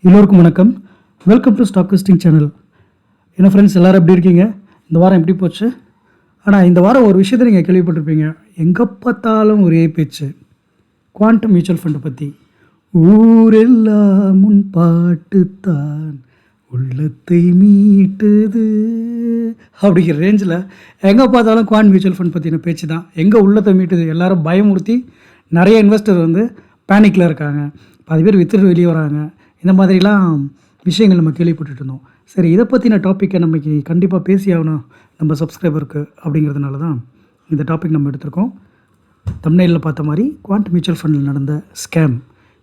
எல்லோருக்கும் வணக்கம். Welcome to stock listing channel. என்ன ஃப்ரெண்ட்ஸ், எல்லோரும் எப்படி இருக்கீங்க? இந்த வாரம் எப்படி போச்சு? ஆனால் இந்த வாரம் ஒரு விஷயத்தை நீங்கள் கேள்விப்பட்டிருப்பீங்க. எங்கே பார்த்தாலும் ஒரே பேச்சு, குவாண்டம் மியூச்சுவல் ஃபண்டை பற்றி. ஊரெல்லாம் முன் பாட்டுத்தான் உள்ளத்தை மீட்டுது அப்படிங்கிற ரேஞ்சில் எங்கே பார்த்தாலும் குவாண்ட் மியூச்சுவல் ஃபண்ட் பற்றின பேச்சு தான். எங்கே உள்ளத்தை மீட்டுது, எல்லோரும் பயமுறுத்தி நிறைய இன்வெஸ்டர் பேனிக்கில் இருக்காங்க. பாதி பேர் வித்துட்டு வெளியே வராங்க. இந்த மாதிரிலாம் விஷயங்கள் நம்ம கேள்விப்பட்டுட்டு இருந்தோம். சரி, இதை பற்றின டாப்பிக்கை நமக்கு கண்டிப்பாக பேசி ஆகணும் நம்ம சப்ஸ்கிரைபருக்கு அப்படிங்கிறதுனால தான் இந்த டாபிக் நம்ம எடுத்திருக்கோம். தம்ப்நெயிலில் பார்த்த மாதிரி குவாண்ட் மியூச்சுவல் ஃபண்டில் நடந்த ஸ்கேம்,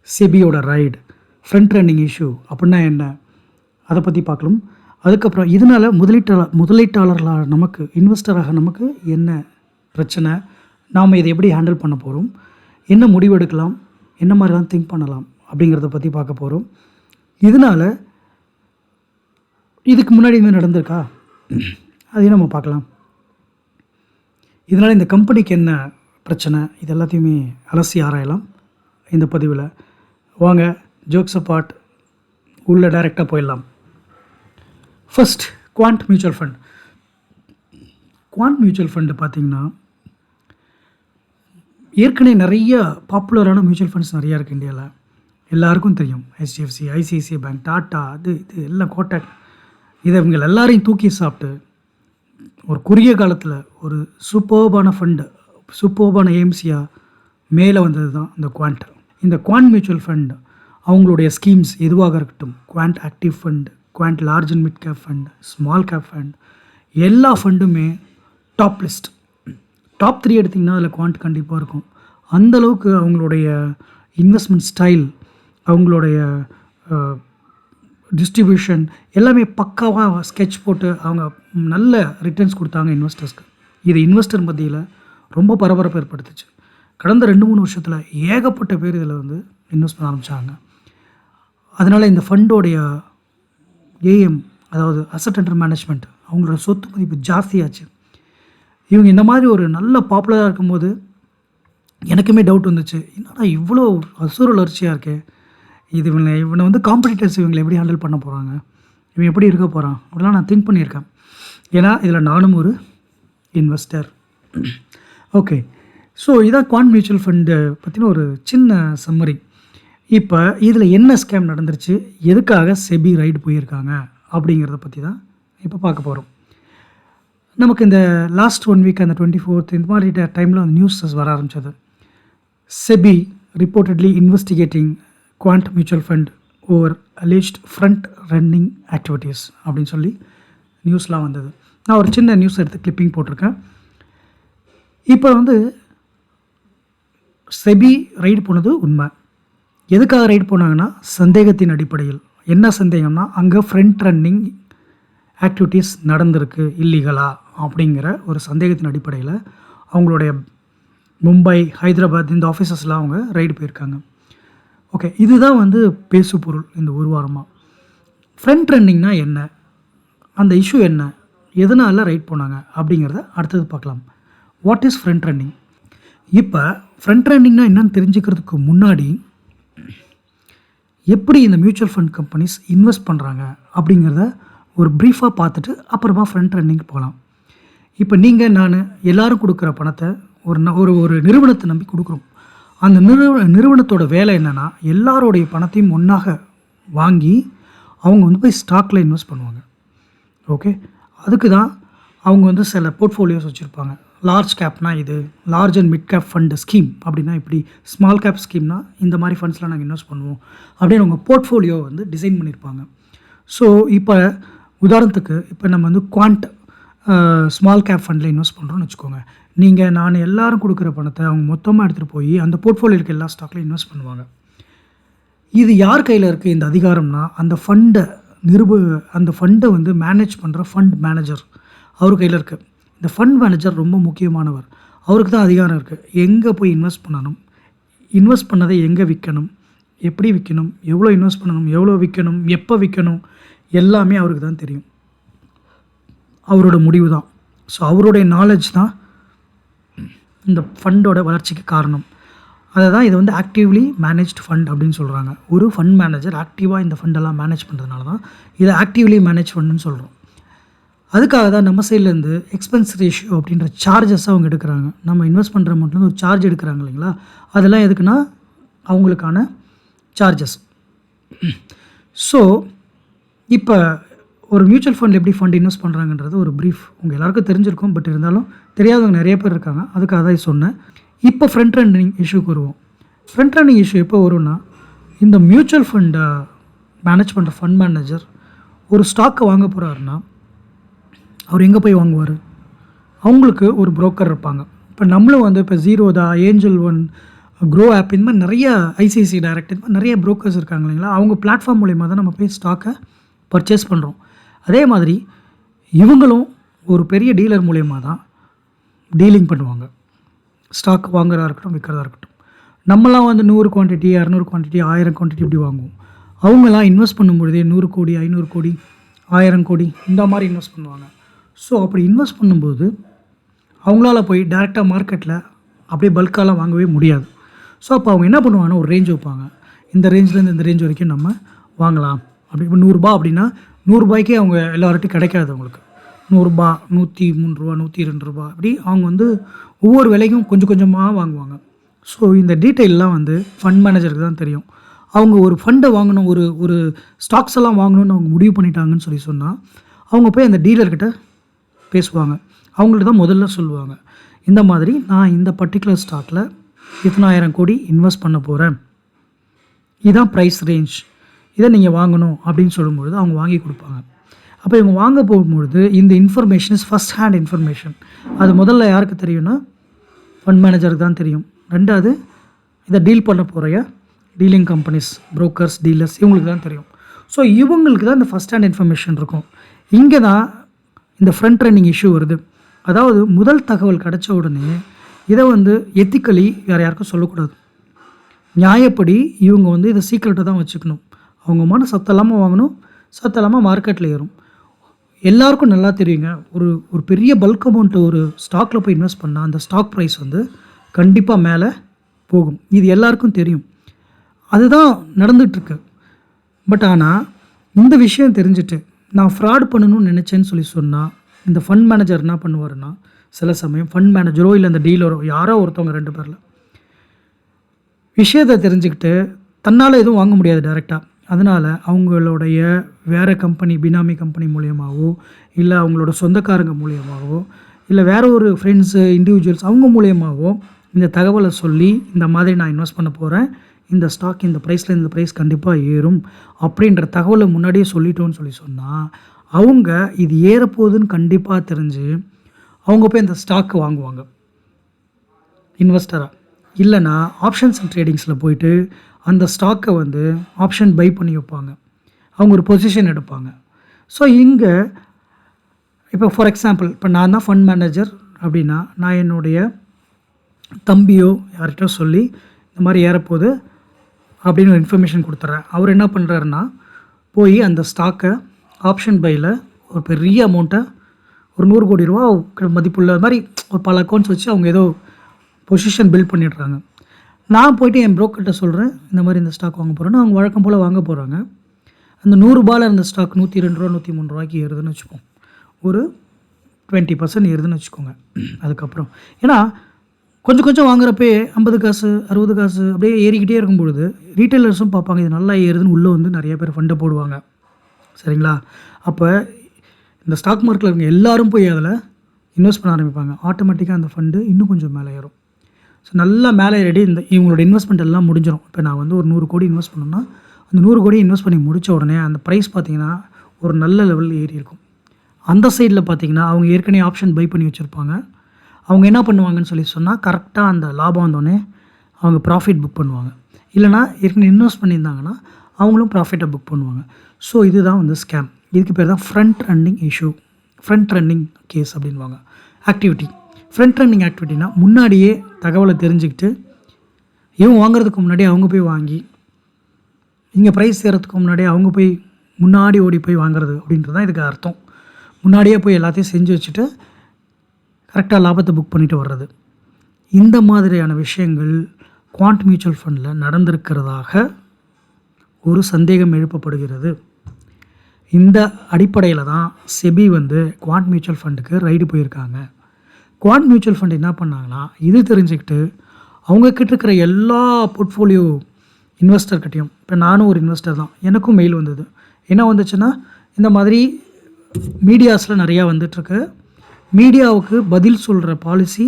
செபியோட ரைடு, ஃப்ரண்ட் ரன்னிங் இஷ்யூ அப்படின்னா என்ன, அதை பற்றி பார்க்கலாம். அதுக்கப்புறம் இதனால் முதலீட்டாளர்களாக நமக்கு, இன்வெஸ்டராக நமக்கு என்ன பிரச்சனை, நாம் இதை எப்படி ஹேண்டில் பண்ண போகிறோம், என்ன முடிவு எடுக்கலாம், என்ன மாதிரிலாம் திங்க் பண்ணலாம் அப்படிங்கிறத பற்றி பார்க்க போகிறோம். இதனால் இதுக்கு முன்னாடி இதுமாதிரி நடந்திருக்கா, அதையும் நம்ம பார்க்கலாம். இதனால் இந்த கம்பெனிக்கு என்ன பிரச்சனை, இது எல்லாத்தையுமே அலசி ஆராயலாம் இந்த பதிவில். வாங்க, ஜோக்ஸ் அப்பார்ட், உள்ள டைரெக்டாக போயிடலாம். First, quant mutual fund. Quant mutual fund பார்த்திங்கன்னா ஏற்கனவே நிறைய பாப்புலரான மியூச்சுவல் ஃபண்ட்ஸ் நிறையா இருக்குது இந்தியாவில். எல்லாருக்கும் தெரியும். HDFC, ICICI பேங்க், டாட்டா, இது எல்லாம் கோட்டக், இதை இவங்க எல்லாரையும் தூக்கி சாப்பிட்டு ஒரு குறுகிய காலத்தில் ஒரு சூப்பர்பான ஃபண்டு, சூப்பர்பான ஏஎம்சியாக மேலே வந்தது தான் இந்த குவாண்ட். இந்த குவாண்ட் மியூச்சுவல் ஃபண்ட் அவங்களுடைய ஸ்கீம்ஸ் எதுவாக இருக்கட்டும், quant active fund, quant large and mid cap fund, small cap fund, எல்லா ஃபண்டுமே டாப் லிஸ்ட். டாப் 3 எடுத்திங்கன்னா அதில் குவாண்ட் கண்டிப்பாக இருக்கும். அந்தளவுக்கு அவங்களுடைய இன்வெஸ்ட்மெண்ட் ஸ்டைல், அவங்களுடைய டிஸ்ட்ரிபியூஷன் எல்லாமே பக்காவாக ஸ்கெட்ச் போட்டு அவங்க நல்ல ரிட்டர்ன்ஸ் கொடுத்தாங்க இன்வெஸ்டர்ஸ்க்கு. இது இன்வெஸ்டர் மத்தியில் ரொம்ப பரபரப்பு ஏற்படுத்துச்சு. கடந்த 2-3 வருஷத்தில் ஏகப்பட்ட பேர் இதில் இன்வெஸ்ட் பண்ண ஆரம்பித்தாங்க. அதனால் இந்த ஃபண்டோடைய ஏஎம், அதாவது அசட் அண்டர் மேனேஜ்மெண்ட், அவங்களோட சொத்து மதிப்பு ஜாஸ்தியாச்சு. இவங்க இந்த மாதிரி ஒரு நல்ல பாப்புலராக இருக்கும்போது எனக்குமே டவுட் வந்துச்சு, என்னடா இவ்வளோ அசுர வளர்ச்சியாக இருக்கே, இவனை காம்படிட்டர்ஸ் இவங்களை எப்படி ஹேண்டில் பண்ண போகிறாங்க, இவன் எப்படி இருக்க போகிறான் அப்படிலாம் நான் திங்க் பண்ணியிருக்கேன். ஏன்னா இதில் நானும் ஒரு இன்வெஸ்டர். ஓகே, ஸோ இதான் குவாண்ட் மியூச்சுவல் ஃபண்டு பற்றின ஒரு சின்ன சம்மரி. இப்போ இதில் என்ன ஸ்கேம் நடந்துருச்சு, எதுக்காக செபி ரைடு போயிருக்காங்க அப்படிங்கிறத பற்றி தான் இப்போ பார்க்க போகிறோம். நமக்கு இந்த லாஸ்ட் 1 வீக், அந்த 24th இந்த மாதிரி டைமில் அந்த நியூஸஸ் வர ஆரம்பித்தது. SEBI reportedly investigating Quant mutual fund over alleged front running activities அப்படின்னு சொல்லி நியூஸ்லாம் வந்தது. நான் ஒரு சின்ன நியூஸ் எடுத்து கிளிப்பிங் போட்டிருக்கேன். இப்போ செபி ரைடு போனது உண்மை. எதுக்காக ரைடு போனாங்கன்னா சந்தேகத்தின் அடிப்படையில். என்ன சந்தேகம்னா, அங்கே ஃப்ரண்ட் ரன்னிங் ஆக்டிவிட்டீஸ் நடந்திருக்கு இல்லீகலா அப்படிங்கிற ஒரு சந்தேகத்தின் அடிப்படையில் அவங்களுடைய மும்பை, ஹைதராபாத் இந்த ஆஃபீஸஸ்லாம் அவங்க ரைடு போயிருக்காங்க. ஓகே, இதுதான் பேசு பொருள் இந்த ஒரு வாரமாக. ஃப்ரண்ட் ரன்னிங்னா என்ன, அந்த இஷ்யூ என்ன, எதனால் ரைட் போனாங்க அப்படிங்கிறத அடுத்தது பார்க்கலாம். What is front running? இப்போ ஃப்ரண்ட் ரன்னிங்னா என்னன்னு தெரிஞ்சுக்கிறதுக்கு முன்னாடி எப்படி இந்த மியூச்சுவல் ஃபண்ட் கம்பெனிஸ் இன்வெஸ்ட் பண்ணுறாங்க அப்படிங்கிறத ஒரு ப்ரீஃபாக பார்த்துட்டு அப்புறமா ஃப்ரண்ட் ரன்னிங் போகலாம். இப்போ நீங்கள், நான் எல்லோரும் கொடுக்குற பணத்தை ஒரு நிறுவனத்தை நம்பி கொடுக்குறோம். அந்த நிறுவனத்தோட வேலை என்னென்னா, எல்லாரோடைய பணத்தையும் ஒன்றாக வாங்கி அவங்க போய் ஸ்டாக்கில் இன்வெஸ்ட் பண்ணுவாங்க. ஓகே, அதுக்கு தான் அவங்க சில போர்ட்ஃபோலியோஸ் வச்சுருப்பாங்க. லார்ஜ் கேப்னா இது, large and mid cap fund scheme அப்படின்னா இப்படி, ஸ்மால் கேப் ஸ்கீம்னா இந்த மாதிரி ஃபண்ட்ஸ்லாம் நாங்கள் இன்வெஸ்ட் பண்ணுவோம் அப்படின்னு அவங்க போர்ட்ஃபோலியோ டிசைன் பண்ணியிருப்பாங்க. ஸோ இப்போ உதாரணத்துக்கு, இப்போ நம்ம குவாண்ட் ஸ்மால் கேப் ஃபண்டில் இன்வெஸ்ட் பண்ணுறோன்னு வச்சுக்கோங்க. நீங்கள், நான் எல்லோரும் கொடுக்குற பணத்தை அவங்க மொத்தமாக எடுத்துகிட்டு போய் அந்த போர்ட்ஃபோலியோ இருக்க எல்லா ஸ்டாக்லையும் இன்வெஸ்ட் பண்ணுவாங்க. இது யார் கையில் இருக்குது இந்த அதிகாரம்னா, அந்த ஃபண்டை மேனேஜ் பண்ணுற ஃபண்ட் மேனேஜர், அவர் கையில் இருக்குது. இந்த ஃபண்ட் மேனேஜர் ரொம்ப முக்கியமானவர். அவருக்கு தான் அதிகாரம் இருக்குது. எங்கே போய் இன்வெஸ்ட் பண்ணணும், இன்வெஸ்ட் பண்ணதை எங்கே விற்கணும், எப்படி விற்கணும், எவ்வளோ இன்வெஸ்ட் பண்ணணும், எவ்வளோ விற்கணும், எப்போ விற்கணும், எல்லாமே அவருக்கு தான் தெரியும். அவரோட முடிவு தான். ஸோ அவருடைய நாலேஜ் தான் இந்த ஃபண்டோட வளர்ச்சிக்கு காரணம். அதை தான் இது வந்து ஆக்டிவ்லி மேனேஜ்டு ஃபண்ட் அப்படின்னு சொல்கிறாங்க. ஒரு ஃபண்ட் மேனேஜர் ஆக்டிவாக இந்த ஃபண்டெல்லாம் மேனேஜ் பண்ணுறதுனால தான் இதை ஆக்டிவ்லி மேனேஜ் ஃபண்டுன்னு சொல்கிறோம். அதுக்காக தான் நம்ம சைட்லேருந்து எக்ஸ்பென்ஸ் ரேஷியோ அப்படின்ற சார்ஜஸ் அவங்க எடுக்கிறாங்க. நம்ம இன்வெஸ்ட் பண்ணுற அமௌண்ட்லேருந்து ஒரு சார்ஜ் எடுக்கிறாங்க இல்லைங்களா, அதெல்லாம் எதுக்குன்னா அவங்களுக்கான சார்ஜஸ். ஸோ இப்போ ஒரு மியூச்சுவல் ஃபண்ட் எப்படி ஃபண்ட் இன்வெஸ்ட் பண்ணுறாங்கன்றது ஒரு ப்ரீஃப் உங்கள் எல்லாருக்கும் தெரிஞ்சிருக்கும். பட் இருந்தாலும் தெரியாதவங்க நிறைய பேர் இருக்காங்க, அதுக்காக தான் சொன்னேன். இப்போ ஃப்ரண்ட் ரன்னிங் இஷ்யூக்கு வருவோம். ஃப்ரண்ட் ரன்னிங் இஷ்யூ எப்போ வரும்னா, இந்த மியூச்சுவல் ஃபண்டை மேனேஜ் பண்ணுற ஃபண்ட் மேனேஜர் ஒரு ஸ்டாக்கை வாங்க போகிறாருன்னா அவர் எங்கே போய் வாங்குவார்? அவங்களுக்கு ஒரு புரோக்கர் இருப்பாங்க. இப்போ நம்மளும் வந்து இப்போ Zerodha, Angel One, Groww app, இந்த மாதிரி நிறைய ஐசிஐசி டைரக்ட், இந்த மாதிரி நிறைய புரோக்கர்ஸ் இருக்காங்க இல்லைங்களா, அவங்க பிளாட்ஃபார்ம் மூலிமா தான் நம்ம போய் ஸ்டாக்கை பர்ச்சேஸ் பண்ணுறோம். அதே மாதிரி இவங்களும் ஒரு பெரிய டீலர் மூலிமா தான் டீலிங் பண்ணுவாங்க. ஸ்டாக் வாங்குறதா இருக்கட்டும், விற்கிறதா இருக்கட்டும். நம்மலாம் வந்து 100 குவான்டிட்டி, 200 குவான்டிட்டி, 1000 குவான்டிட்டி இப்படி வாங்குவோம். அவங்களாம் இன்வெஸ்ட் பண்ணும்பொழுதே 100 கோடி, 500 கோடி, 1000 கோடி இந்த மாதிரி இன்வெஸ்ட் பண்ணுவாங்க. ஸோ அப்படி இன்வெஸ்ட் பண்ணும்போது அவங்களால போய் டேரெக்டாக மார்க்கெட்டில் அப்படியே பல்காலாம் வாங்கவே முடியாது. ஸோ அப்போ அவங்க என்ன பண்ணுவாங்கன்னா ஒரு ரேஞ்ச் வைப்பாங்க. இந்த ரேஞ்சிலேருந்து இந்த ரேஞ்ச் வரைக்கும் நம்ம வாங்கலாம். அப்படி இப்போ 100 ரூபா அப்படின்னா 100 ரூபாய்க்கே அவங்க எல்லார்ட்டையும் கிடைக்காது. அவங்களுக்கு 100 ரூபா, 103 ரூபா, 102 ரூபா அப்படி அவங்க வந்து ஒவ்வொரு விலைக்கும் கொஞ்சம் கொஞ்சமாக வாங்குவாங்க. ஸோ இந்த டீட்டெயிலெலாம் வந்து ஃபண்ட் மேனேஜருக்கு தான் தெரியும். அவங்க ஒரு ஃபண்டை வாங்கணும், ஒரு ஸ்டாக்ஸ் எல்லாம் வாங்கணும்னு அவங்க முடிவு பண்ணிட்டாங்கன்னு சொன்னால் அவங்க போய் அந்த டீலர்கிட்ட பேசுவாங்க. அவங்கள்ட்ட தான் முதல்ல சொல்லுவாங்க, இந்த மாதிரி நான் இந்த பர்டிகுலர் ஸ்டாக்கில் இத்தனை 1000 கோடி இன்வெஸ்ட் பண்ண போகிறேன், இதுதான் ப்ரைஸ் ரேஞ்ச், இதை நீங்கள் வாங்கணும் அப்படின்னு சொல்லும்பொழுது அவங்க வாங்கி கொடுப்பாங்க. அப்போ இவங்க வாங்க போகும்பொழுது இந்த information is first hand information. அது முதல்ல யாருக்கு தெரியும்னா ஃபண்ட் மேனேஜருக்கு தான் தெரியும். ரெண்டாவது இதை டீல் பண்ண போகிற டீலிங் கம்பெனிஸ், புரோக்கர்ஸ், டீலர்ஸ் இவங்களுக்கு தான் தெரியும். ஸோ இவங்களுக்கு தான் இந்த ஃபஸ்ட் ஹேண்ட் இன்ஃபர்மேஷன் இருக்கும். இங்கே தான் இந்த ஃப்ரண்ட் ரன்னிங் இஷ்யூ வருது. அதாவது முதல் தகவல் கிடச்ச உடனே இதை வந்து எத்திக்கலி யாருக்கும் சொல்லக்கூடாது. நியாயப்படி இவங்க வந்து இதை சீக்கிரட்டாக தான் வச்சுக்கணும். அவங்க மன சத்தலாமல் வாங்கணும், சத்தலாமல் மார்க்கெட்டில் ஏறும். எல்லாருக்கும் நல்லா தெரியுங்க, ஒரு பெரிய பல்க் அமௌண்ட்டு ஒரு ஸ்டாக்கில் போய் இன்வெஸ்ட் பண்ணால் அந்த ஸ்டாக் ப்ரைஸ் வந்து கண்டிப்பாக மேலே போகும். இது எல்லாருக்கும் தெரியும். அதுதான் நடந்துகிட்ருக்கு. பட் ஆனால் இந்த விஷயம் தெரிஞ்சுட்டு நான் ஃப்ராட் பண்ணணும்னு நினச்சேன்னு சொன்னால் இந்த ஃபண்ட் மேனேஜர் என்ன பண்ணுவாருன்னா, சில சமயம் ஃபண்ட் மேனேஜரோ இல்லை அந்த டீலரோ யாரோ ஒருத்தவங்க 2 பேரில் விஷயத்தை தெரிஞ்சுக்கிட்டு தன்னால் எதுவும் வாங்க முடியாது டைரெக்டாக. அதனால் அவங்களுடைய வேறு கம்பெனி, பினாமி கம்பெனி மூலியமாகவோ இல்லை அவங்களோட சொந்தக்காரங்க மூலியமாகவோ இல்லை வேறு ஒரு ஃப்ரெண்ட்ஸு, இண்டிவிஜுவல்ஸ் அவங்க மூலியமாகவோ இந்த தகவலை சொல்லி இந்த மாதிரி நான் இன்வெஸ்ட் பண்ண போகிறேன், இந்த ஸ்டாக் இந்த ப்ரைஸில் இந்த ப்ரைஸ் கண்டிப்பாக ஏறும் அப்படின்ற தகவலை முன்னாடியே சொல்லிட்டோன்னு சொன்னால் அவங்க இது ஏறப்போகுதுன்னு கண்டிப்பாக தெரிஞ்சு அவங்க போய் அந்த ஸ்டாக்கு வாங்குவாங்க இன்வெஸ்டராக. இல்லைனா ஆப்ஷன்ஸ் அண்ட் ட்ரேடிங்ஸில் போயிட்டு அந்த ஸ்டாக்கை வந்து ஆப்ஷன் பை பண்ணி வைப்பாங்க. அவங்க ஒரு பொசிஷன் எடுப்பாங்க. ஸோ இங்கே இப்போ ஃபார் எக்ஸாம்பிள் இப்போ நான் தான் ஃபண்ட் மேனேஜர் அப்படின்னா நான் என்னுடைய தம்பியோ யார்கிட்ட சொல்லி இந்த மாதிரி ஏறப்போகுது அப்படின்னு ஒரு இன்ஃபர்மேஷன் கொடுத்துட்றேன். அவர் என்ன பண்ணுறாருன்னா போய் அந்த ஸ்டாக்கை ஆப்ஷன் பையில் ஒரு பெரிய அமௌண்ட்டை ஒரு 100 கோடி ரூபா மதிப்புள்ள மாதிரி ஒரு பல அக்கௌண்ட்ஸ் வச்சு அவங்க ஏதோ பொசிஷன் பில்ட் பண்ணிடுறாங்க. நான் போய்ட்டு என் ப்ரோக்கர்கிட்ட சொல்கிறேன், இந்த மாதிரி இந்த ஸ்டாக் வாங்க போகிறேன்னா அவங்க வழக்கம் போல் வாங்க போகிறாங்க. அந்த 100 ரூபாயில் இருந்த ஸ்டாக் 102 ரூபா, 103 ரூபாய்க்கு ஏறுதுன்னு வச்சுப்போம். ஒரு 20% ஏறுதுன்னு வச்சுக்கோங்க. அதுக்கப்புறம் ஏன்னா கொஞ்சம் கொஞ்சம் வாங்குறப்பே 50 காசு, 60 காசு அப்படியே ஏறிக்கிட்டே இருக்கும்பொழுது ரீட்டைலர்ஸும் பார்ப்பாங்க இது நல்லா ஏறுதுன்னு உள்ளே வந்து நிறைய பேர் ஃபண்டை போடுவாங்க. சரிங்களா? அப்போ இந்த ஸ்டாக் மார்க்கெட்டில் இருக்க எல்லோரும் போய் அதில் இன்வெஸ்ட் பண்ண ஆரம்பிப்பாங்க. ஆட்டோமேட்டிக்காக அந்த ஃபண்டு இன்னும் கொஞ்சம் மேலே ஏறும். ஸோ நல்லா மேலே ஏறி இவங்களோட இன்வெஸ்ட்மெண்ட் எல்லாம் முடிஞ்சிடும். இப்போ நான் வந்து ஒரு 100 கோடி இன்வெஸ்ட் பண்ணோம்னா அந்த 100 கோடி இன்வெஸ்ட் பண்ணி முடித்த உடனே அந்த ப்ரைஸ் பார்த்திங்கன்னா ஒரு நல்ல லெவலில் ஏறி இருக்கும். அந்த சைடில் பார்த்திங்கன்னா அவங்க ஏற்கனவே ஆப்ஷன் பை பண்ணி வச்சுருப்பாங்க. அவங்க என்ன பண்ணுவாங்கன்னு சொன்னால் கரெக்டாக அந்த லாபம் வந்தோடனே அவங்க ப்ராஃபிட் புக் பண்ணுவாங்க. இல்லைனா ஏற்கனவே இன்வெஸ்ட் பண்ணியிருந்தாங்கன்னா அவங்களும் ப்ராஃபிட்டை புக் பண்ணுவாங்க. ஸோ இதுதான் வந்து ஸ்கேம். இதுக்கு பேர் தான் front running issue, front running case அப்படின்வாங்க. ஆக்டிவிட்டி ஃப்ரண்ட் ரன்னிங் ஆக்டிவிட்டினா முன்னாடியே தகவலை தெரிஞ்சுக்கிட்டு இவங்க வாங்குறதுக்கு முன்னாடியே அவங்க போய் வாங்கி இங்கே ப்ரைஸ் ஏறதுக்கு முன்னாடியே அவங்க போய் முன்னாடி ஓடி போய் வாங்குறது அப்படின்றது தான் இதுக்கு அர்த்தம். முன்னாடியே போய் எல்லாத்தையும் செஞ்சு வச்சுட்டு கரெக்டாக லாபத்தை புக் பண்ணிவிட்டு வர்றது. இந்த மாதிரியான விஷயங்கள் குவாண்ட் மியூச்சுவல் ஃபண்டில் நடந்திருக்கிறதாக ஒரு சந்தேகம் எழுப்பப்படுகிறது. இந்த அடிப்படையில் தான் செபி வந்து குவாண்ட் மியூச்சுவல் ஃபண்டுக்கு ரைடு போயிருக்காங்க. குவாண்ட் மியூச்சுவல் ஃபண்ட் என்ன பண்ணாங்கன்னா, இது தெரிஞ்சுக்கிட்டு அவங்கக்கிட்ட இருக்கிற எல்லா போர்ட்ஃபோலியோ இன்வெஸ்டர்கிட்டையும், இப்போ நானும் ஒரு இன்வெஸ்டர் தான், எனக்கும் மெயில் வந்தது. என்ன வந்துச்சுன்னா, இந்த மாதிரி மீடியாஸில் நிறையா வந்துட்டுருக்கு, மீடியாவுக்கு பதில் சொல்கிற பாலிசி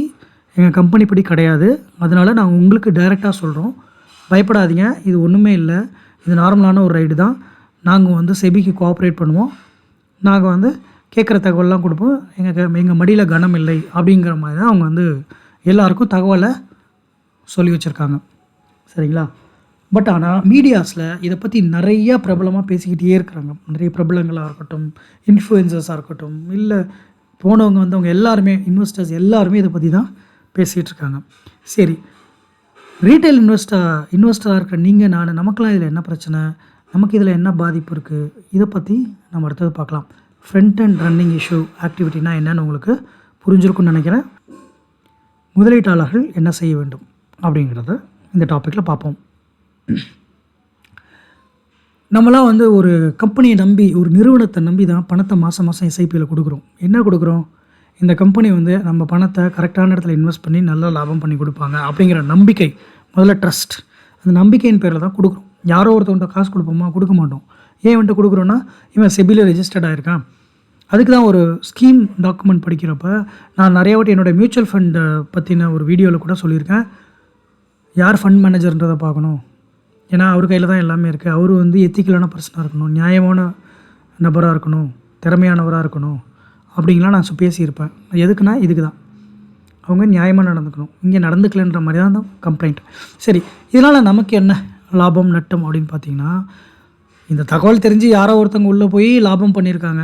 எங்கள் கம்பெனி படி கிடையாது, அதனால் நாங்கள் உங்களுக்கு டைரெக்டாக சொல்கிறோம், பயப்படாதீங்க, இது ஒன்றுமே இல்லை, இது நார்மலான ஒரு ரைடு தான், நாங்கள் வந்து செபிக்கு கோஆப்ரேட் பண்ணுவோம், நாங்கள் வந்து கேட்குற தகவல்லாம் கொடுப்போம், எங்கள் மடியில் கனம் இல்லை அப்படிங்கிற மாதிரி தான் அவங்க வந்து எல்லாருக்கும் தகவலை சொல்லி வச்சுருக்காங்க. சரிங்களா? பட் ஆனால் மீடியாஸில் இதை பற்றி நிறையா பிரபலமாக பேசிக்கிட்டே இருக்கிறாங்க. நிறைய பிரபலங்களாக இருக்கட்டும், இன்ஃப்ளூயன்சர்ஸாக இருக்கட்டும், இல்லை போனவங்க வந்தவங்க எல்லாருமே, இன்வெஸ்டர்ஸ் எல்லாருமே இதை பற்றி தான் பேசிகிட்டு இருக்காங்க. சரி, ரீட்டைல் இன்வெஸ்டராக இருக்கிற நீங்கள் நான் நமக்கெல்லாம் இதில் என்ன பிரச்சனை, நமக்கு இதில் என்ன பாதிப்பு இருக்குது, இதை பற்றி நம்ம அடுத்தது பார்க்கலாம். ஃப்ரண்ட் அண்ட் ரன்னிங் இஷ்யூ ஆக்டிவிட்டினா என்னென்னு உங்களுக்கு புரிஞ்சிருக்குன்னு நினைக்கிறேன். முதலீட்டாளர்கள் என்ன செய்ய வேண்டும் அப்படிங்கிறத இந்த டாப்பிக்கில் பார்ப்போம். நம்மளாம் வந்து ஒரு கம்பெனியை நம்பி, ஒரு நிறுவனத்தை நம்பி தான் பணத்தை மாதம் மாதம் எஸ்ஐபியில் கொடுக்குறோம். என்ன கொடுக்குறோம்? இந்த கம்பெனி வந்து நம்ம பணத்தை கரெக்டான இடத்துல இன்வெஸ்ட் பண்ணி நல்லா லாபம் பண்ணி கொடுப்பாங்க அப்படிங்கிற நம்பிக்கை, முதல்ல ட்ரஸ்ட், அந்த நம்பிக்கையின் பேரில் தான் கொடுக்குறோம். யாரோ ஒருத்தவன்ட்ட காசு கொடுப்போமா? கொடுக்க மாட்டோம். ஏன் வந்துட்டு கொடுக்குறோன்னா, இவன் செபியில் ரெஜிஸ்டர்ட் ஆகிருக்கான். அதுக்கு தான் ஒரு ஸ்கீம் டாக்குமெண்ட் படிக்கிறப்ப நான் நிறைய வாட்டி என்னோடய மியூச்சுவல் ஃபண்டை பற்றின ஒரு வீடியோவில் கூட சொல்லியிருக்கேன். யார் ஃபண்ட் மேனேஜர்ன்றதை பார்க்கணும், ஏன்னா அவர் கையில் தான் எல்லாமே இருக்குது. அவர் வந்து எத்திக்கலான பர்சனாக இருக்கணும், நியாயமான நபராக இருக்கணும், திறமையானவராக இருக்கணும் அப்படிங்கலாம் நான் பேசியிருப்பேன். எதுக்குன்னா இதுக்கு தான், அவங்க நியாயமாக நடந்துக்கணும். இங்கே நடந்துக்கலன்ற மாதிரி தான் கம்ப்ளைண்ட். சரி, இதனால் நமக்கு என்ன லாபம் நட்டம் அப்படின்னு பார்த்தீங்கன்னா, இந்த தகவல் தெரிஞ்சு யாரோ ஒருத்தவங்க உள்ளே போய் லாபம் பண்ணியிருக்காங்க.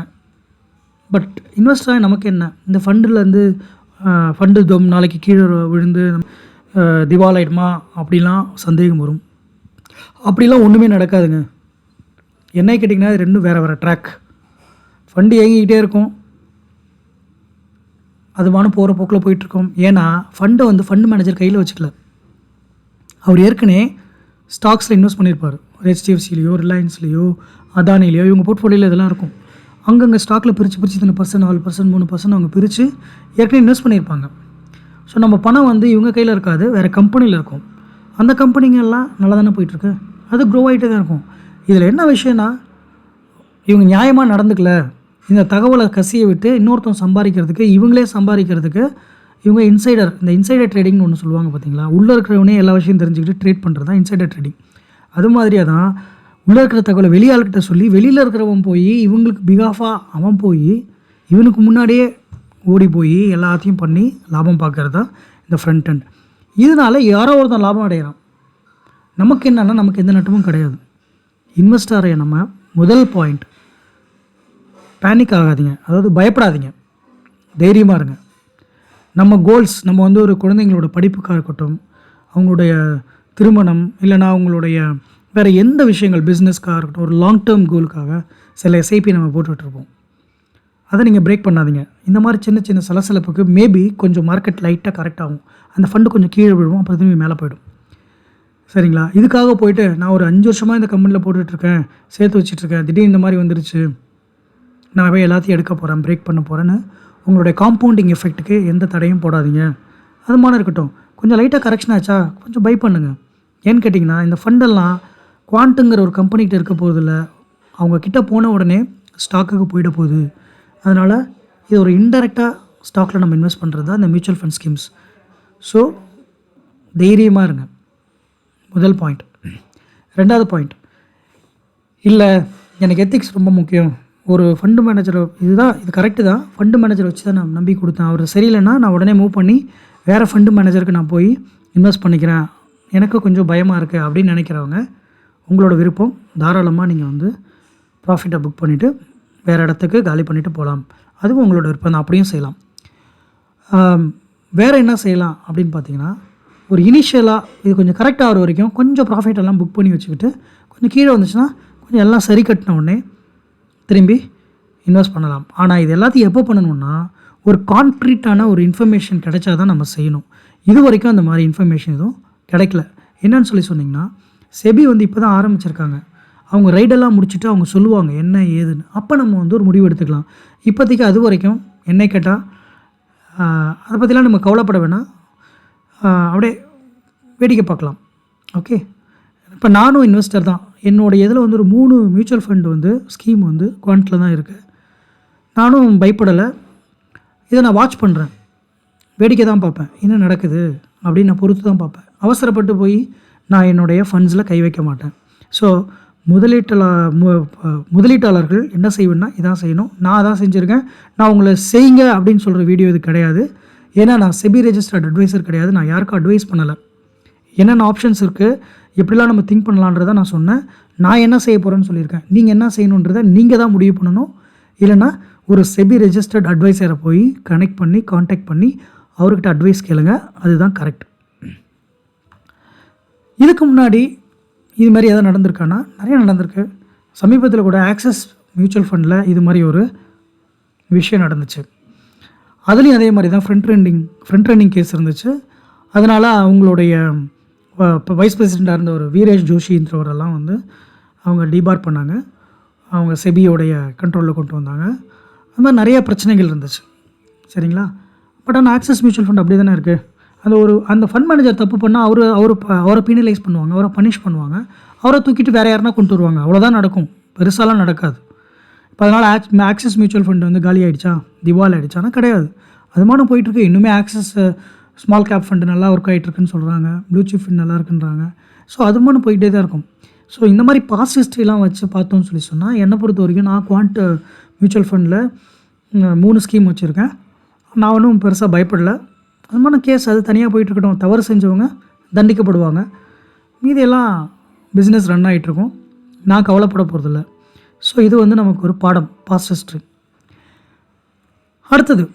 பட் இன்வெஸ்டராக நமக்கு என்ன? இந்த ஃபண்டுலேருந்து ஃபண்டு நாளைக்கு கீழே விழுந்து திவாலாயிடுமா அப்படிலாம் சந்தேகம் வரும். அப்படிலாம் ஒன்றுமே நடக்காதுங்க. என்ன கேட்டிங்கன்னா, இது ரெண்டும் வேறு வேறு ட்ராக். ஃபண்டு இயங்கிக்கிட்டே இருக்கும், அதுவான போகிற போக்கில் போயிட்டுருக்கோம். ஏன்னா ஃபண்டை வந்து ஃபண்டு மேனேஜர் கையில் வச்சுக்கல, அவர் ஏற்கனவே ஸ்டாக்ஸில் இன்வெஸ்ட் பண்ணியிருப்பார். ஹெச்டிஎஃப்சிலேயோ, ரிலையன்ஸ்லேயோ, அதானிலேயோ, இவங்க போர்ட்ஃபோலியோவில் இதெல்லாம் இருக்கும். அங்கங்கே ஸ்டாக்கில் பிரித்து இத்தனை பர்சன்ட், 4%, 3% அவங்க பிரித்து ஏற்கனவே இன்வெஸ்ட் பண்ணியிருப்பாங்க. ஸோ நம்ம பணம் வந்து இவங்க கையில் இருக்காது, வேறு கம்பெனியில் இருக்கும். அந்த கம்பெனிங்கெல்லாம் நல்லா தானே போயிட்டுருக்கு, அது க்ரோ ஆகிட்டே தான் இருக்கும். இதில் என்ன விஷயம்னா, இவங்க நியாயமாக நடந்துக்கல, இந்த தகவலை கசியை விட்டு இன்னொருத்தவங்க சம்பாதிக்கிறதுக்கு, இவங்களே சம்பாதிக்கிறதுக்கு இவங்க இந்த இன்சைடர் ட்ரேடிங்னு ஒன்று சொல்லுவாங்க பார்த்தீங்களா, உள்ளே இருக்கிறவனே எல்லா விஷயம் தெரிஞ்சுக்கிட்டு ட்ரேட் பண்ணுறது தான் இன்சைடர் ட்ரேடிங். அது மாதிரியாக தான் உள்ளே இருக்கிற தகவலை வெளியாள்கிட்ட சொல்லி, வெளியில் இருக்கிறவன் போய் இவங்களுக்கு பிகாஃபாக அவன் போய் இவனுக்கு முன்னாடியே ஓடி போய் எல்லாத்தையும் பண்ணி லாபம் பார்க்குறது தான் இந்த ஃப்ரண்ட் அண்ட். இதனால் யாரோ ஒருத்தன் லாபம் அடைகிறான், நமக்கு என்னென்னா நமக்கு எந்த நட்டமும் கிடையாது. இன்வெஸ்டரை நம்ம முதல் பாயிண்ட், பேனிக் ஆகாதீங்க, அதாவது பயப்படாதீங்க, தைரியமாக இருங்க. நம்ம கோல்ஸ், நம்ம வந்து ஒரு குழந்தைங்களோட படிப்புக்காக இருக்கட்டும், அவங்களுடைய திருமணம், இல்லைனா அவங்களுடைய வேறு எந்த விஷயங்கள், பிஸ்னஸ்க்காக இருக்கட்டும், ஒரு லாங் டேர்ம் கோலுக்காக சில எஸ்ஐபி நம்ம போட்டுட்ருப்போம். அதை நீங்கள் பிரேக் பண்ணாதீங்க. இந்த மாதிரி சின்ன சின்ன சலசலப்புக்கு மேபி கொஞ்சம் மார்க்கெட் லைட்டாக கரெக்ட் ஆகும், அந்த ஃபண்டு கொஞ்சம் கீழே விழுவோம், அப்புறம் திரும்பி மேலே போய்டும். சரிங்களா? இதுக்காக போய்ட்டு நான் ஒரு 5 வருஷமாக இந்த கம்பெனியில் போட்டுட்ருக்கேன், சேர்த்து வச்சிட்ருக்கேன், திடீர்னு இந்த மாதிரி வந்துருச்சு, நான் போய் எல்லாத்தையும் எடுக்க போகிறேன், பிரேக் பண்ண போகிறேன்னு உங்களுடைய காம்பவுண்டிங் எஃபெக்ட்டுக்கு எந்த தடையும் போடாதீங்க. அது மாதிரி இருக்கட்டும், கொஞ்சம் லைட்டாக கரெக்ஷன் ஆச்சா கொஞ்சம் பை பண்ணுங்கள். ஏன்னு கேட்டிங்கன்னா, இந்த ஃபண்டெல்லாம் குவாண்ட்டுங்கிற ஒரு கம்பெனிகிட்ட இருக்க போகிறதில்ல, அவங்க கிட்டே போன உடனே ஸ்டாக்குக்கு போயிட போகுது. அதனால் இது ஒரு இன்டெரக்டாக ஸ்டாக்கில் நம்ம இன்வெஸ்ட் பண்ணுறது தான் இந்த மியூச்சுவல் ஃபண்ட் ஸ்கீம்ஸ். ஸோ தைரியமாக இருங்க, முதல் பாயிண்ட். ரெண்டாவது பாயிண்ட், இல்லை எனக்கு எத்திக்ஸ் ரொம்ப முக்கியம், ஒரு ஃபண்டு மேனேஜரை இது கரெக்டு தான், ஃபண்டு மேனேஜரை வச்சு தான் நான் நம்பி கொடுத்தேன், அவர் சரியில்லைன்னா நான் உடனே மூவ் பண்ணி வேறு ஃபண்டு மேனேஜருக்கு நான் போய் இன்வெஸ்ட் பண்ணிக்கிறேன், எனக்கு கொஞ்சம் பயமாக இருக்குது அப்படின்னு நினைக்கிறவங்க, உங்களோட விருப்பம், தாராளமாக நீங்கள் வந்து ப்ராஃபிட்டை புக் பண்ணிவிட்டு வேறு இடத்துக்கு காலி பண்ணிவிட்டு போகலாம். அதுவும் உங்களோட விருப்பம் தான், அப்படியும் செய்யலாம். வேறு என்ன செய்யலாம் அப்படின்னு பார்த்தீங்கன்னா, ஒரு இனிஷியலாக இது கொஞ்சம் கரெக்டாக ஆகிற வரைக்கும் கொஞ்சம் ப்ராஃபிட் எல்லாம் புக் பண்ணி வச்சுக்கிட்டு, கொஞ்சம் கீழே வந்துச்சுன்னா கொஞ்சம் எல்லாம் சரி கட்டின உடனே திரும்பி இன்வெஸ்ட் பண்ணலாம். ஆனால் இது எல்லாத்தையும் எப்போ பண்ணணுன்னா, ஒரு கான்க்ரீட்டான ஒரு இன்ஃபர்மேஷன் கிடைச்சா தான் நம்ம செய்யணும். இது வரைக்கும் அந்த மாதிரி இன்ஃபர்மேஷன் எதுவும் கிடைக்கல. என்னன்னு சொன்னீங்கன்னா, செபி வந்து இப்போ தான் ஆரம்பிச்சிருக்காங்க. அவங்க ரைடெல்லாம் முடிச்சுட்டு அவங்க சொல்லுவாங்க என்ன ஏதுன்னு. அப்போ நம்ம வந்து ஒரு முடிவு எடுத்துக்கலாம். இப்போதைக்கு அது வரைக்கும் என்னை கேட்டால் அதை பற்றிலாம் நம்ம கவலைப்பட வேணாம். அப்படியே வேடிக்கை பார்க்கலாம். ஓகே. இப்போ நானும் இன்வெஸ்டர் தான். என்னோடய இதில் வந்து ஒரு 3 மியூச்சுவல் ஃபண்ட் வந்து ஸ்கீம் வந்து குவாண்ட்டில் தான் இருக்குது. நானும் பயப்படலை. இதை நான் வாட்ச் பண்ணுறேன். வேடிக்கை தான் பார்ப்பேன். என்ன நடக்குது அப்படின்னு நான் பொறுத்து தான் பார்ப்பேன். அவசரப்பட்டு போய் நான் என்னுடைய ஃபண்ட்ஸில் கை வைக்க மாட்டேன். ஸோ முதலீட்டாளர்கள் என்ன செய்வேன்னா இதான் செய்யணும். நான் அதான் செஞ்சுருக்கேன். நான் உங்களை செய்யுங்க அப்படின்னு சொல்கிற வீடியோ இது கிடையாது. ஏன்னா நான் செபி ரெஜிஸ்டர்ட் அட்வைசர் கிடையாது. நான் யாருக்கும் அட்வைஸ் பண்ணலை. என்னென்ன ஆப்ஷன்ஸ் இருக்குது, எப்படிலாம் நம்ம திங்க் பண்ணலான்றதை நான் சொன்னேன். நான் என்ன செய்ய போகிறேன்னு சொல்லியிருக்கேன். நீங்கள் என்ன செய்யணுன்றதை நீங்கள் தான் முடிவு பண்ணணும். இல்லைனா ஒரு செபி ரெஜிஸ்டர்ட் அட்வைசரை போய் கனெக்ட் பண்ணி காண்டாக்ட் பண்ணி அவர்கிட்ட அட்வைஸ் கேளுங்க. அதுதான் கரெக்ட். இதுக்கு முன்னாடி இது மாதிரி எதாவது நடந்திருக்கானா? நிறைய நடந்திருக்கு. சமீபத்தில் கூட ஆக்சிஸ் மியூச்சுவல் ஃபண்டில் இது மாதிரி ஒரு விஷயம் நடந்துச்சு. அதுலேயும் அதே மாதிரி தான் ஃப்ரண்ட் ரன்னிங் கேஸ் இருந்துச்சு. அதனால் அவங்களுடைய இப்போ வைஸ் பிரசிடெண்ட்டாக இருந்த ஒரு வீரேஷ் ஜோஷின்றவரெல்லாம் வந்து அவங்க டிபார் பண்ணாங்க. அவங்க செபியோடைய கண்ட்ரோலில் கொண்டு வந்தாங்க. அது மாதிரி நிறைய பிரச்சனைகள் இருந்துச்சு. சரிங்களா? பட் ஆனால் ஆக்சிஸ் மியூச்சுவல் ஃபண்ட் அப்படி தானே இருக்குது. அந்த ஃபண்ட் மேனேஜர் தப்பு பண்ணால் அவரை பீனலைஸ் பண்ணுவாங்க, அவரை பனிஷ் பண்ணுவாங்க, அவரை தூக்கிட்டு வேறு யாருனா கொண்டு வருவாங்க. அவ்வளோதான் நடக்கும். பெருசாலாம் நடக்காது. இப்போ அதனால் ஆக்சிஸ் மியூச்சுவல் ஃபண்ட் வந்து காலி ஆகிடுச்சா, திவால் ஆகிடுச்சானா கிடையாது. அது மாதிரி போயிட்டுருக்கு. இன்னுமே ஆக்சிஸ் ஸ்மால் கேப் ஃபண்டு நல்லா ஒர்க் ஆகிட்டுருக்குன்னு சொல்கிறாங்க. ப்ளூ சிப் ஃபண்ட் நல்லா இருக்குன்றாங்க. ஸோ அது மாதிரி போயிட்டே தான் இருக்கும். ஸோ இந்த மாதிரி பாஸ் ஹிஸ்ட்ரிலாம் வச்சு பார்த்தோன்னு சொன்னால் என்னை பொறுத்த வரைக்கும் நான் குவாண்ட் மியூச்சுவல் ஃபண்டில் 3 ஸ்கீம் வச்சுருக்கேன். நான் ஒன்றும் பெருசாக பயப்படலை. அது மாதிரி கேஸ் அது தனியாக போயிட்டுருக்கட்டும். தவறு செஞ்சவங்க தண்டிக்கப்படுவாங்க. மீதியெல்லாம் பிஸ்னஸ் ரன் ஆகிட்டுருக்கும். நான் கவலைப்பட போகிறதில்ல. ஸோ இது வந்து நமக்கு ஒரு பாடம், பாஸ்ட் ஹிஸ்ட்ரி. அடுத்தது,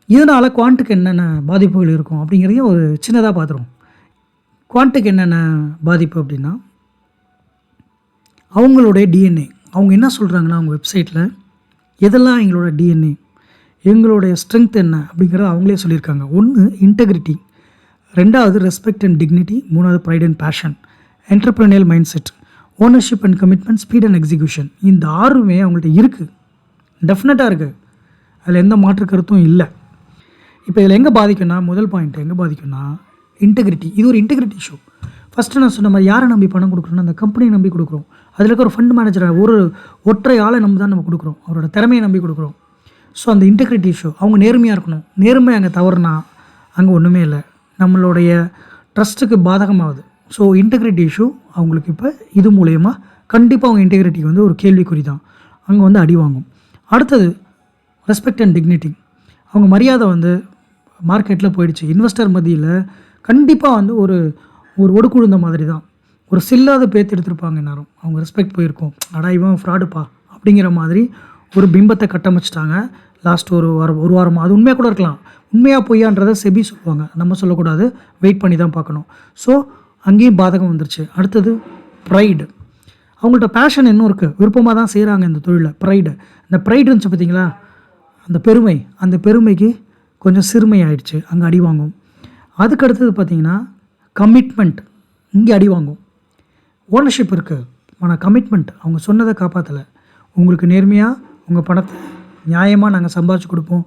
இதனால் குவாண்ட்டுக்கு என்னென்ன பாதிப்புகள் இருக்கும் அப்படிங்கிறதையும் ஒரு சின்னதாக பார்த்துருவோம். குவாண்ட்டுக்கு என்னென்ன பாதிப்பு அப்படின்னா, அவங்களுடைய டிஎன்ஏ அவங்க என்ன சொல்கிறாங்கன்னா அவங்க வெப்சைட்டில் எதெல்லாம் எங்களோட டிஎன்ஏ, எங்களுடைய ஸ்ட்ரென்த் என்ன அப்படிங்கிறத அவங்களே சொல்லியிருக்காங்க. 1 இன்டெகிரிட்டி, 2வது ரெஸ்பெக்ட் அண்ட் டிக்னிட்டி, 3வது pride and passion, entrepreneurial mind set, ownership and commitment, speed and execution. இந்த 6மே அவங்கள்ட்ட இருக்குது. டெஃபினட்டாக இருக்குது. அதில் எந்த மாற்று கருத்தும் இல்லை. இப்போ இதில் எங்கே பாதிக்கும்னா, முதல் பாயிண்ட் எங்கே பாதிக்கும்னா இன்டெகிரிட்டி. இது ஒரு இன்டெகிரிட்டி இஷ்யூ. ஃபஸ்ட்டு நான் சொன்ன மாதிரி யாரை நம்பி பணம் கொடுக்குறோன்னா அந்த கம்பெனியை நம்பி கொடுக்குறோம். அதில் இருக்க ஒரு ஃபண்ட் மேனேஜரை ஒற்றை ஆளை நம்பி தான் நம்ம கொடுக்குறோம். அவரோட திறமையை நம்பி கொடுக்குறோம். ஸோ அந்த இன்டெகிரிட்டி இஷ்யூ, அவங்க நேர்மையாக இருக்கணும். நேர்மை அங்கே தவறுனா அங்கே ஒன்றுமே இல்லை, நம்மளுடைய ட்ரஸ்ட்டுக்கு பாதகமாகுது. ஸோ இன்டெகிரிட்டி இஷ்யூ அவங்களுக்கு இப்போ இது மூலயமா கண்டிப்பாக அவங்க இன்டெகிரிட்டி வந்து ஒரு கேள்விக்குறி தான். அங்கே வந்து அடி வாங்கும். அடுத்தது ரெஸ்பெக்ட் அண்ட் டிக்னிட்டி. அவங்க மரியாதை வந்து மார்க்கெட்டில் போயிடுச்சு. இன்வெஸ்டர் மத்தியில் கண்டிப்பாக வந்து ஒரு ஒடுக்குழுந்த மாதிரி தான். ஒரு சில்லாத பேத்து எடுத்திருப்பாங்க எல்லாரும். அவங்க ரெஸ்பெக்ட் போயிருக்கும். அடா இவன் ஃப்ராடுப்பா அப்படிங்கிற மாதிரி ஒரு பிம்பத்தை கட்டமைச்சிட்டாங்க லாஸ்ட் ஒரு வாரமாக. அது உண்மையாக கூட இருக்கலாம். உண்மையாக பொய்யான்றதை செபி சொல்லுவாங்க, நம்ம சொல்லக்கூடாது. வெயிட் பண்ணி தான் பார்க்கணும். ஸோ அங்கேயும் பாதகம் வந்துருச்சு. அடுத்தது ப்ரைடு. அவங்கள்ட்ட பேஷன் இன்னும் இருக்குது, விருப்பமாக தான் செய்கிறாங்க இந்த தொழிலை. ப்ரைடு, இந்த ப்ரைடு இருந்துச்சு பார்த்தீங்களா, அந்த பெருமைக்கு கொஞ்சம் சிறுமை ஆயிடுச்சு, அங்கே அடி வாங்கும். அதுக்கு அடுத்தது பார்த்திங்கன்னா கமிட்மெண்ட், இங்கே அடி வாங்கும். ஓனர்ஷிப் இருக்குது, ஆனால் கமிட்மெண்ட் அவங்க சொன்னதை காப்பாற்றலை. உங்களுக்கு நேர்மையாக உங்கள் பணத்தை நியாயமாக நாங்கள் சம்பாதிச்சு கொடுப்போம்,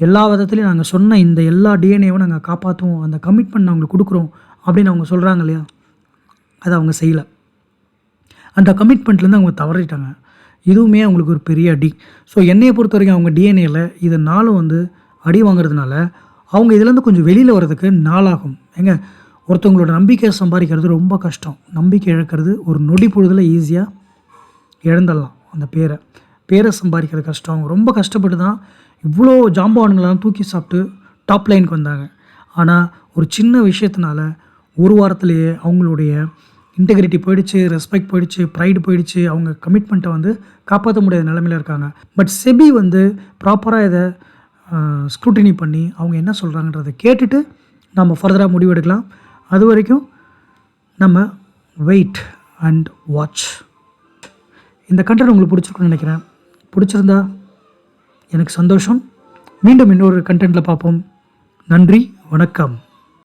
எல்லா விதத்துலையும் நாங்கள் சொன்ன இந்த எல்லா டிஎன்ஏவும் நாங்கள் காப்பாற்றுவோம், அந்த கமிட்மெண்ட் அவங்களுக்கு கொடுக்குறோம் அப்படின்னு அவங்க சொல்கிறாங்க இல்லையா, அதை அவங்க செய்யலை. அந்த கமிட்மெண்ட்லேருந்து அவங்க தவறிட்டாங்க. இதுவுமே அவங்களுக்கு ஒரு பெரிய அடி. ஸோ என்னையை பொறுத்த வரைக்கும் அவங்க டிஎன்ஏல இது நாளும் வந்து அடி வாங்குறதுனால அவங்க இதுலேருந்து கொஞ்சம் வெளியில் வர்றதுக்கு நாளாகும். ஒருத்தவங்களோட நம்பிக்கையை சம்பாதிக்கிறது ரொம்ப கஷ்டம். நம்பிக்கை இழக்கிறது ஒரு நொடி பொழுதில் ஈஸியாக இழந்துடலாம். அந்த பேரை சம்பாதிக்கிறது கஷ்டம். அவங்க ரொம்ப கஷ்டப்பட்டு தான் இவ்வளோ ஜாம்பவானுங்களாம் தூக்கி சாப்பிட்டு டாப் லைனுக்கு வந்தாங்க. ஆனால் ஒரு சின்ன விஷயத்தினால ஒரு வாரத்திலேயே அவங்களுடைய இன்டெகிரிட்டி போயிடுச்சு, ரெஸ்பெக்ட் போயிடுச்சு, ப்ரைடு போயிடுச்சு. அவங்க கமிட்மெண்ட்டை வந்து காப்பாற்ற முடியாத நிலைமையில் இருக்காங்க. பட் செபி வந்து ப்ராப்பராக இதை ஸ்க்ரூட்டினி பண்ணி அவங்க என்ன சொல்கிறாங்கன்றதை கேட்டுட்டு நம்ம ஃபர்தராக முடிவெடுக்கலாம். அது வரைக்கும் நம்ம வெயிட் அண்ட் வாட்ச். இந்த கண்டென்ட் உங்களுக்கு பிடிச்சிருக்குன்னு நினைக்கிறேன். பிடிச்சிருந்தா எனக்கு சந்தோஷம். மீண்டும் இன்னொரு கண்டென்ட்டில் பார்ப்போம். நன்றி, வணக்கம்.